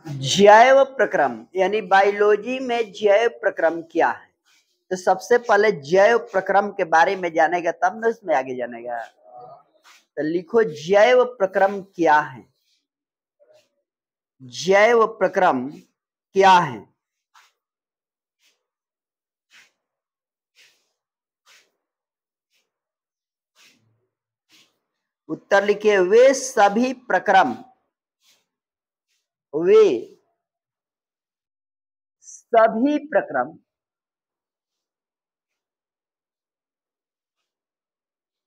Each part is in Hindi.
जैव प्रक्रम यानी बायोलॉजी में जैव प्रक्रम क्या है? तो सबसे पहले जैव प्रक्रम के बारे में जानेगा तब ना उसमें आगे जानेगा। तो लिखो जैव प्रक्रम क्या है? जैव प्रक्रम क्या है? उत्तर लिखिए, वे सभी प्रक्रम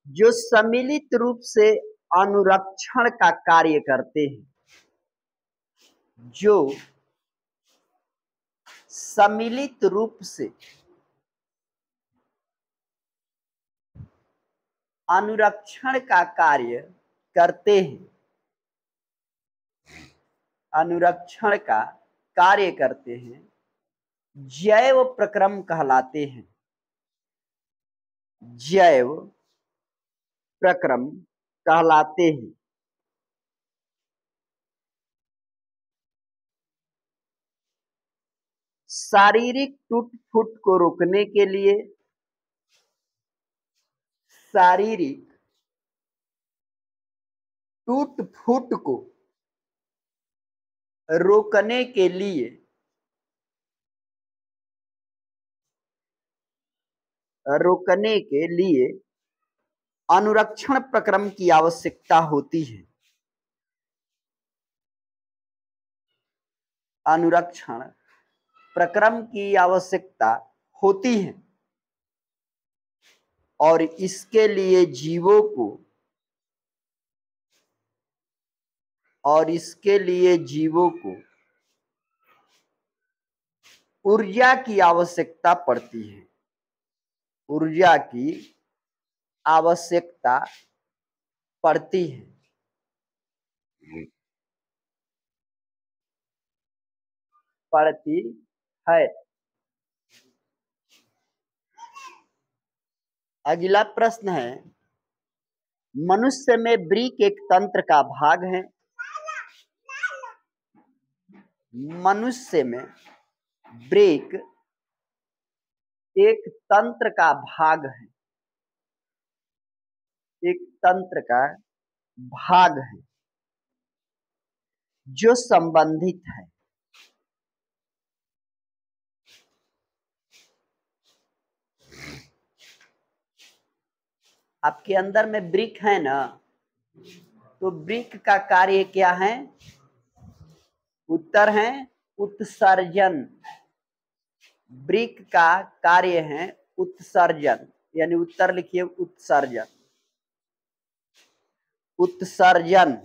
जो सम्मिलित रूप से अनुरक्षण का कार्य करते हैं, जो सम्मिलित रूप से अनुरक्षण का कार्य करते हैं, अनुरक्षण का कार्य करते हैं, जैव प्रक्रम कहलाते हैं। जैव प्रक्रम कहलाते हैं। शारीरिक टूट फूट को रोकने के लिए, शारीरिक टूट फूट को रोकने के लिए, अनुरक्षण प्रक्रम की आवश्यकता होती है। अनुरक्षण प्रक्रम की आवश्यकता होती है और इसके लिए जीवों को ऊर्जा की आवश्यकता पड़ती है। ऊर्जा की आवश्यकता पड़ती है। अगला प्रश्न है, मनुष्य में वृक्क एक तंत्र का भाग है। मनुष्य में वृक्क एक तंत्र का भाग है। एक तंत्र का भाग है जो संबंधित है। आपके अंदर में वृक्क है ना, तो वृक्क का कार्य क्या है? उत्तर है उत्सर्जन। वृक्क का कार्य है उत्सर्जन, यानी उत्तर लिखिए उत्सर्जन। उत्सर्जन।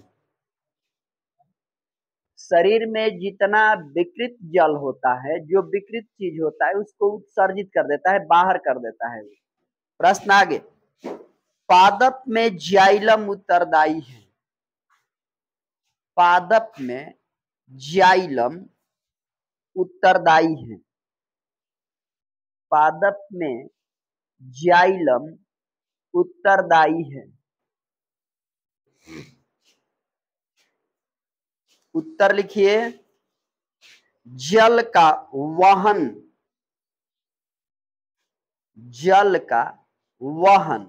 शरीर में जितना विकृत जल होता है, जो विकृत चीज होता है, उसको उत्सर्जित कर देता है, बाहर कर देता है। प्रश्न आगे, पादप में जाइलम उत्तरदायी है। पादप में जाइलम उत्तरदायी है। पादप में जाइलम उत्तरदायी है। उत्तर लिखिए, जल का वहन। जल का वहन।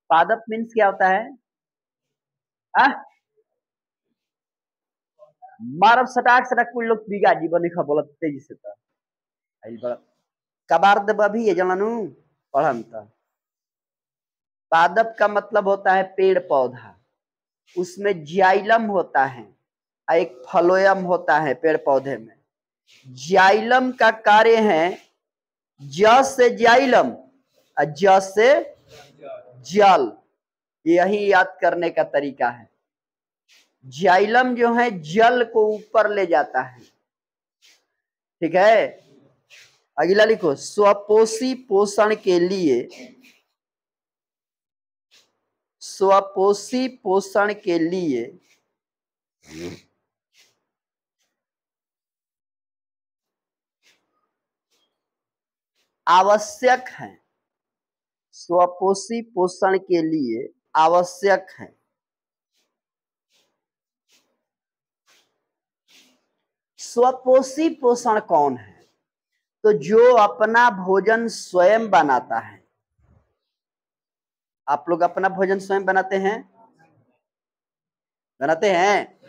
पादप मीन्स क्या होता है? मारब सटाक सटाक कुल लोग बिगा जीवन खा बोलत तेजी से था। आई बड़ा कबार दे बभी है जानू पढ़न था। पादप का मतलब होता है पेड़ पौधा। उसमें जाइलम होता है, एक फ्लोएम होता है पेड़ पौधे में। जाइलम का कार्य है ज से जाइलम और ज से जल। यही याद करने का तरीका है। जाइलम जो है जल को ऊपर ले जाता है। ठीक है, अगला लिखो, स्वपोषी पोषण के लिए, स्वपोषी पोषण के लिए आवश्यक है। स्वपोषी पोषण के लिए आवश्यक है स्वपोषी पोषण कौन है? तो जो अपना भोजन स्वयं बनाता है। आप लोग अपना भोजन स्वयं बनाते हैं? बनाते हैं?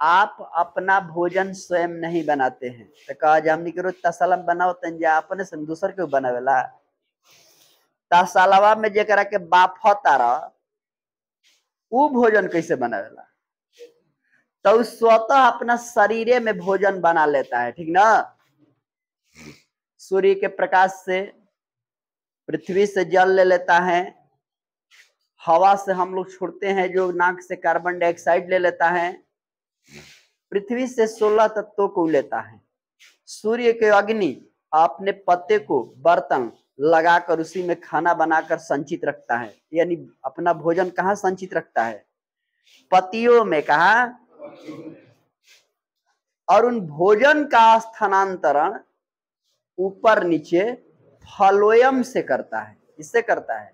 आप अपना भोजन स्वयं नहीं बनाते हैं तो कहा हमनी के रोज तसलम बनाओ तंजा अपने से दूसर के बनावेला। तसलवा में जेकरा के बाफता रह वो भोजन कैसे बनावेला? तो स्वतः अपना शरीरे में भोजन बना लेता है, ठीक ना? सूर्य के प्रकाश से, पृथ्वी से जल ले लेता है, हवा से हम लोग छोड़ते हैं जो नाक से कार्बन डाइऑक्साइड ले लेता है, पृथ्वी से 16 तत्वों को लेता है, सूर्य के अग्नि अपने पत्ते को बर्तन लगाकर उसी में खाना बनाकर संचित रखता है। यानी अपना भोजन कहाँ संचित रखता है? पत्तियों में। कहा? और उन भोजन का स्थानांतरण ऊपर नीचे फलोयम से करता है। इससे करता है।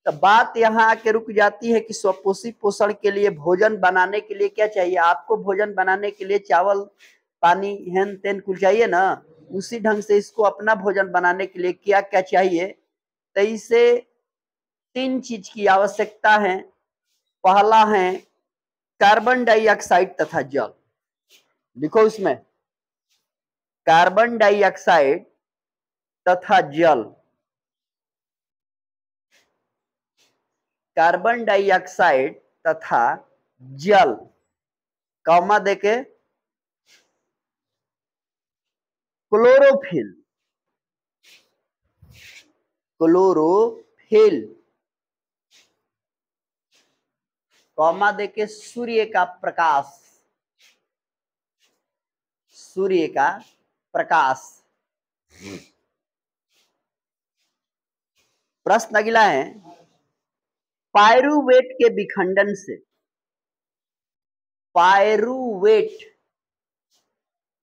तो बात यहाँ आके रुक जाती है कि स्वपोषी पोषण के लिए भोजन बनाने के लिए क्या चाहिए? आपको भोजन बनाने के लिए चावल, पानी, हेन तेन कुछ चाहिए ना। उसी ढंग से इसको अपना भोजन बनाने के लिए क्या क्या चाहिए? तो इसे 3 चीज की आवश्यकता है। पहला है कार्बन डाइऑक्साइड तथा जल। लिखो उसमें कार्बन डाइऑक्साइड तथा जल। कार्बन डाइऑक्साइड तथा जल, कॉमा देके क्लोरोफिल। क्लोरोफिल, कॉमा देके सूर्य का प्रकाश। सूर्य का प्रकाश। प्रश्न अगला है, पायरुवेट के विखंडन से। पायरुवेट,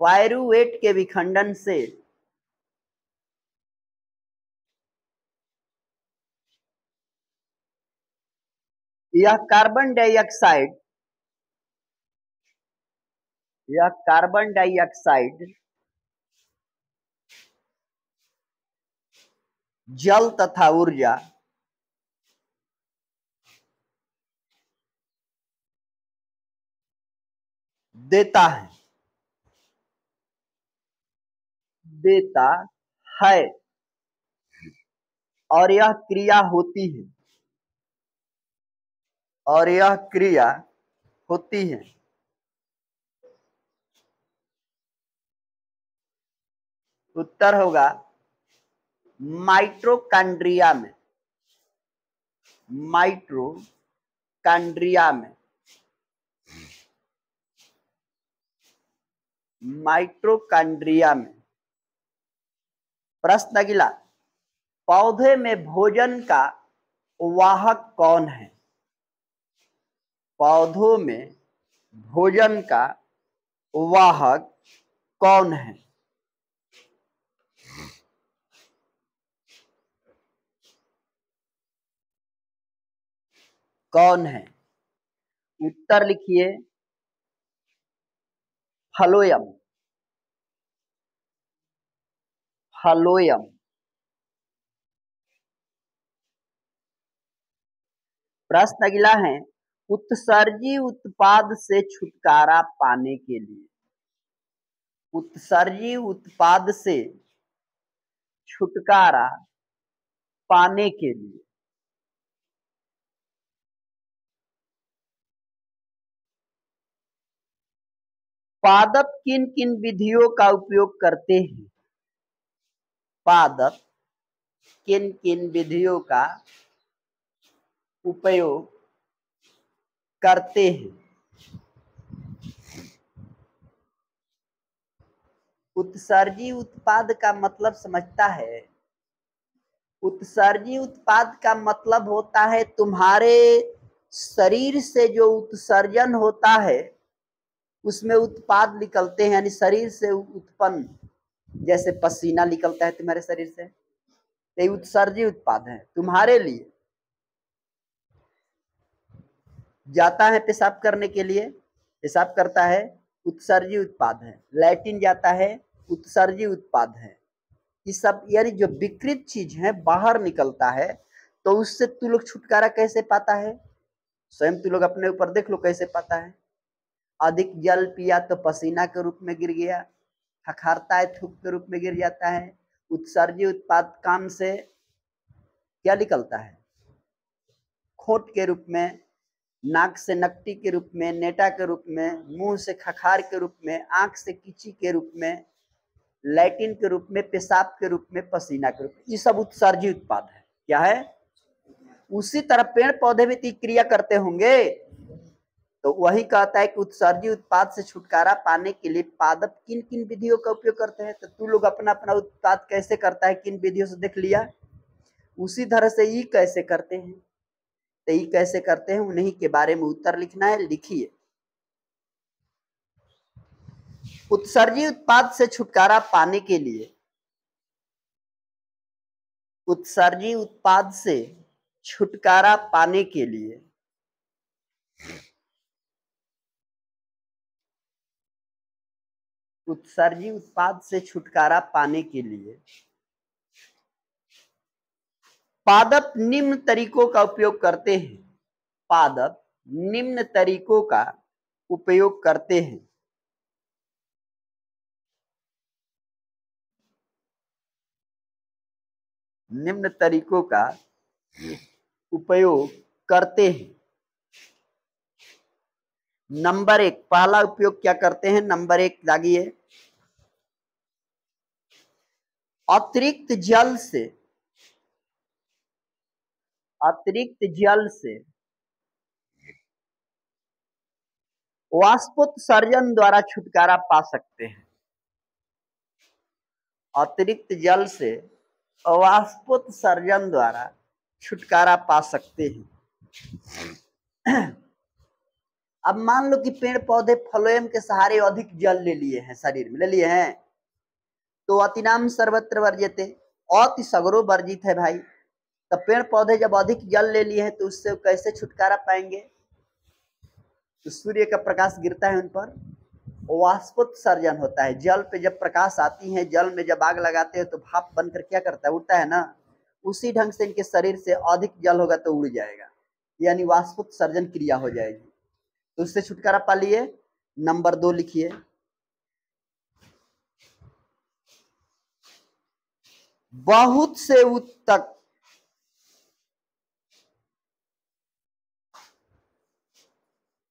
पायरुवेट के विखंडन से यह कार्बन डाइऑक्साइड, यह कार्बन डाइऑक्साइड जल तथा ऊर्जा देता है, देता है। और यह क्रिया होती है, और यह क्रिया होती है। उत्तर होगा माइटोकॉन्ड्रिया में। माइटोकॉन्ड्रिया में। माइटोकॉन्ड्रिया में। प्रश्न अगला, पौधे में भोजन का वाहक कौन है? पौधों में भोजन का वाहक कौन है? कौन है? उत्तर लिखिए फलोयम। फलोयम। प्रश्न अगला है, उत्सर्जी उत्पाद से छुटकारा पाने के लिए। उत्सर्जी उत्पाद से छुटकारा पाने के लिए पादप किन किन विधियों का उपयोग करते हैं? पादप किन किन विधियों का उपयोग करते हैं? उत्सर्जी उत्पाद का मतलब समझता है? उत्सर्जी उत्पाद का मतलब होता है तुम्हारे शरीर से जो उत्सर्जन होता है उसमें उत्पाद निकलते हैं। यानी शरीर से उत्पन्न, जैसे पसीना निकलता है तुम्हारे शरीर से, ये उत्सर्जी उत्पाद है। तुम्हारे लिए जाता है पेशाब करने के लिए, पेशाब करता है, उत्सर्जी उत्पाद है, लैटिन जाता है उत्सर्जी उत्पाद है। ये सब यानी जो विकृत चीज है बाहर निकलता है, तो उससे तू लोग छुटकारा कैसे पाता है? स्वयं तू लोग अपने ऊपर देख लो कैसे पाता है। अधिक जल पिया तो पसीना के रूप में गिर गया, खखारता है थूक के रूप में गिर जाता है। उत्सर्जी उत्पाद काम से क्या निकलता है? खोट के रूप में, नाक से नकटी के रूप में, नेटा के रूप में, मुंह से खखार के रूप में, आंख से कीची के रूप में, लैटिन के रूप में, पेशाब के रूप में, पसीना के रूप में। ये सब उत्सर्जी उत्पाद है। क्या है? उसी तरह पेड़ पौधे भी क्रिया करते होंगे, तो वही कहता है कि उत्सर्जी उत्पाद से छुटकारा पाने के लिए पादप किन किन विधियों का उपयोग करते हैं। तो तू लोग अपना अपना उत्पाद कैसे करता है, किन विधियों से देख लिया, उसी तरह से ये कैसे करते हैं। तो ये कैसे करते हैं उन्हीं के बारे में उत्तर लिखना है। लिखिए, उत्सर्जी उत्पाद से छुटकारा पाने के लिए, उत्सर्जी उत्पाद से छुटकारा पाने के लिए उत्सर्जी उत्पाद से छुटकारा पाने के लिए पादप निम्न तरीकों का उपयोग करते हैं। पादप निम्न तरीकों का उपयोग करते हैं। निम्न तरीकों का उपयोग करते हैं। नंबर 1, पहला उपयोग क्या करते हैं? नंबर 1 दागिए, अतिरिक्त जल से, अतिरिक्त जल से वाष्पोत्सर्जन द्वारा छुटकारा पा सकते हैं। अतिरिक्त जल से वाष्पोत्सर्जन द्वारा छुटकारा पा सकते हैं। अब मान लो कि पेड़ पौधे फ्लोएम के सहारे अधिक जल ले लिए हैं, शरीर में ले लिए हैं, तो अतिनाम सर्वत्र वर्ज्यते, अति सगरो वर्जित है भाई। तो पेड़ पौधे जब अधिक जल ले लिए हैं तो उससे कैसे छुटकारा पाएंगे? तो सूर्य का प्रकाश गिरता है उन पर, वाष्पोत्सर्जन होता है। जल पे जब प्रकाश आती है, जल में जब आग लगाते हैं तो भाप बनकर क्या करता है? उड़ता है ना। उसी ढंग से इनके शरीर से अधिक जल होगा तो उड़ जाएगा, यानी वाष्पोत्सर्जन क्रिया हो जाएगी, तो उससे छुटकारा पा लिए। नंबर 2 लिखिए, बहुत से उत्तक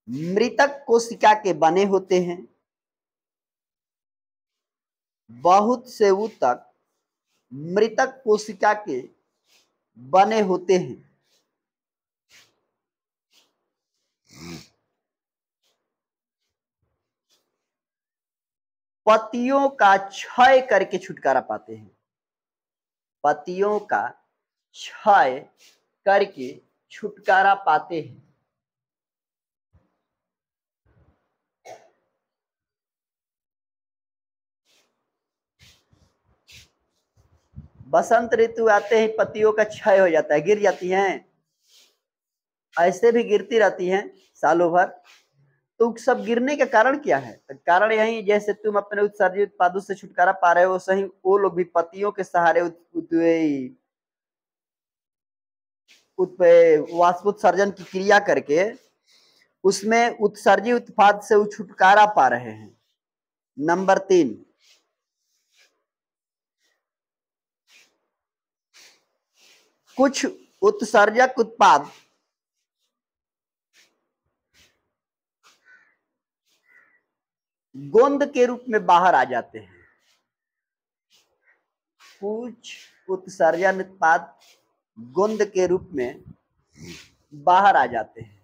मृतक कोशिका के बने होते हैं। बहुत से उत्तक मृतक कोशिका के बने होते हैं। पतियों का क्षय करके छुटकारा पाते हैं। पतियों का क्षय करके छुटकारा पाते हैं। बसंत ऋतु आते ही पत्तियों का क्षय हो जाता है, गिर जाती हैं। ऐसे भी गिरती रहती हैं सालों भर। तो सब गिरने का कारण क्या है? तो कारण यही, जैसे तुम अपने उत्सर्जित उत्पादों से छुटकारा पा रहे हो, सही वो लोग भी पत्तियों के सहारे वाष्पोत्सर्जन की क्रिया करके उसमें उत्सर्जित उत्पाद से छुटकारा पा रहे हैं। नंबर 3, कुछ उत्सर्जक उत्पाद गोंद के रूप में बाहर आ जाते हैं। कुछ उत्सर्जन उत्पाद गोंद के रूप में बाहर आ जाते हैं।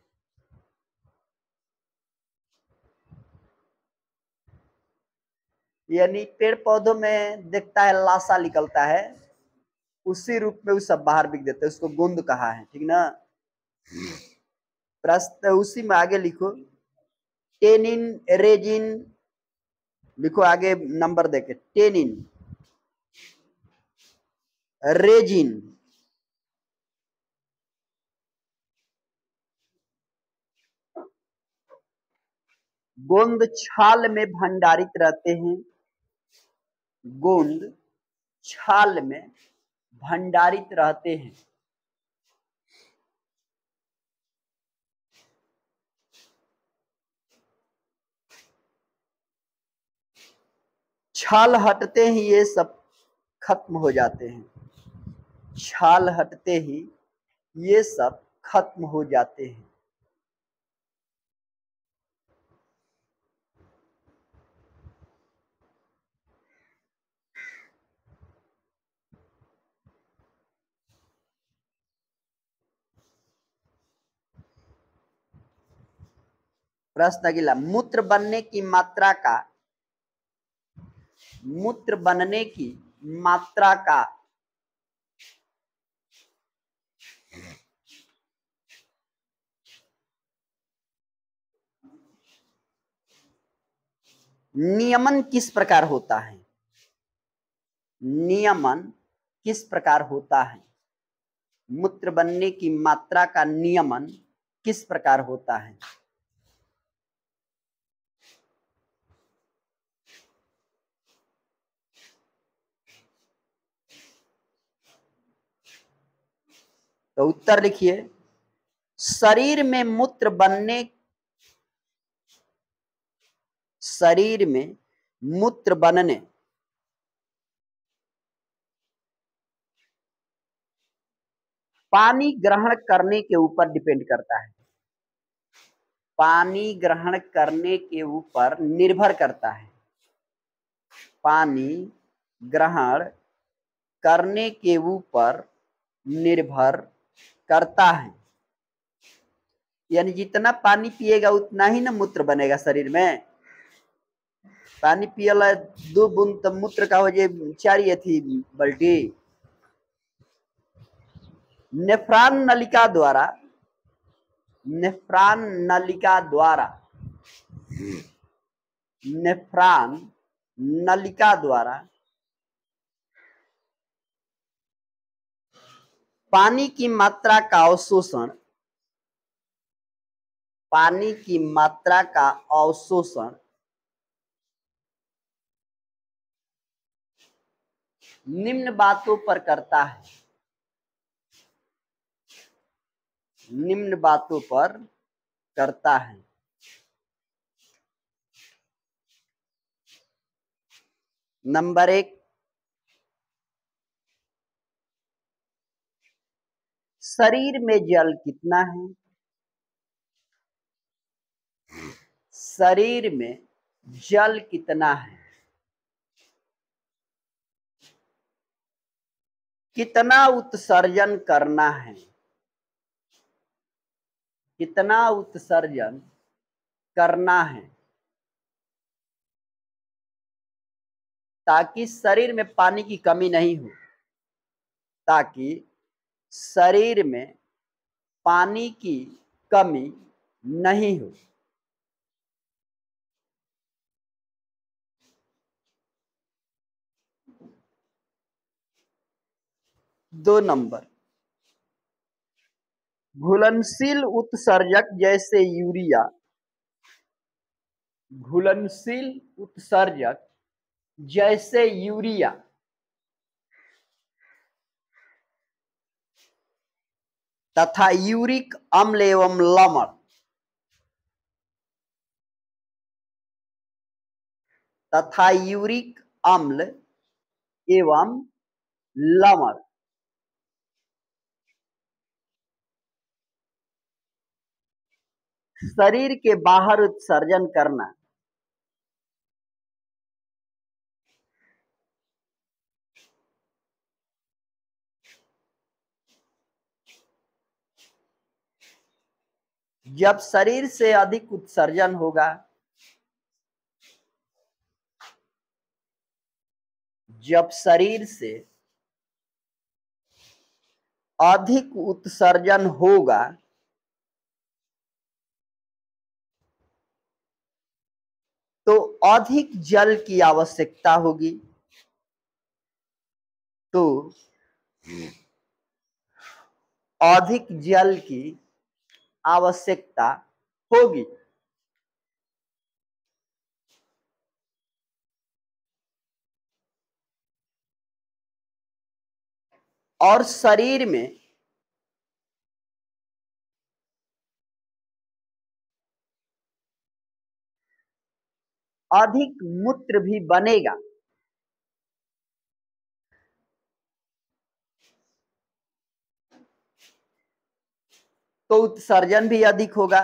यानी पेड़ पौधों में देखता है लाशा निकलता है, उसी रूप में वो सब बाहर बिक देते हैं, उसको गोंद कहा है, ठीक ना। प्रश्न उसी में आगे लिखो, टेनिन, रेजिन लिखो आगे नंबर देके, टेनिन, रेजिन, गोंद छाल में भंडारित रहते हैं। गोंद छाल में भंडारित रहते हैं। छाल हटते ही ये सब खत्म हो जाते हैं। छाल हटते ही ये सब खत्म हो जाते हैं। प्रश्न अगला, मूत्र बनने की मात्रा का, मूत्र बनने की मात्रा का नियमन किस प्रकार होता है? नियमन किस प्रकार होता है? मूत्र बनने की मात्रा का नियमन किस प्रकार होता है? तो उत्तर लिखिए, शरीर में मूत्र बनने, शरीर में मूत्र बनने पानी ग्रहण करने के ऊपर डिपेंड करता है। पानी ग्रहण करने के ऊपर निर्भर करता है। पानी ग्रहण करने के ऊपर निर्भर करता है। यानी जितना पानी पिएगा उतना ही ना मूत्र बनेगा शरीर में। पानी पियला 2 बूंद तो मूत्र का हो जाए 4 थी बल्टी। नेफ्रॉन नलिका द्वारा, नेफ्रॉन नलिका द्वारा, नेफ्रॉन नलिका द्वारा पानी की मात्रा का अवशोषण, पानी की मात्रा का अवशोषण निम्न बातों पर करता है। निम्न बातों पर करता है। नंबर 1, शरीर में जल कितना है? शरीर में जल कितना है? कितना उत्सर्जन करना है? कितना उत्सर्जन करना है ताकि शरीर में पानी की कमी नहीं हो, ताकि शरीर में पानी की कमी नहीं हो। दो नंबर, घुलनशील उत्सर्जक जैसे यूरिया, घुलनशील उत्सर्जक जैसे यूरिया तथा यूरिक अम्ल एवं लवण, तथा यूरिक अम्ल एवं लवण शरीर के बाहर उत्सर्जन करना। जब शरीर से अधिक उत्सर्जन होगा, जब शरीर से अधिक उत्सर्जन होगा तो अधिक जल की आवश्यकता होगी। तो अधिक जल की आवश्यकता होगी। और शरीर में अधिक मूत्र भी बनेगा। तो उत्सर्जन भी अधिक होगा।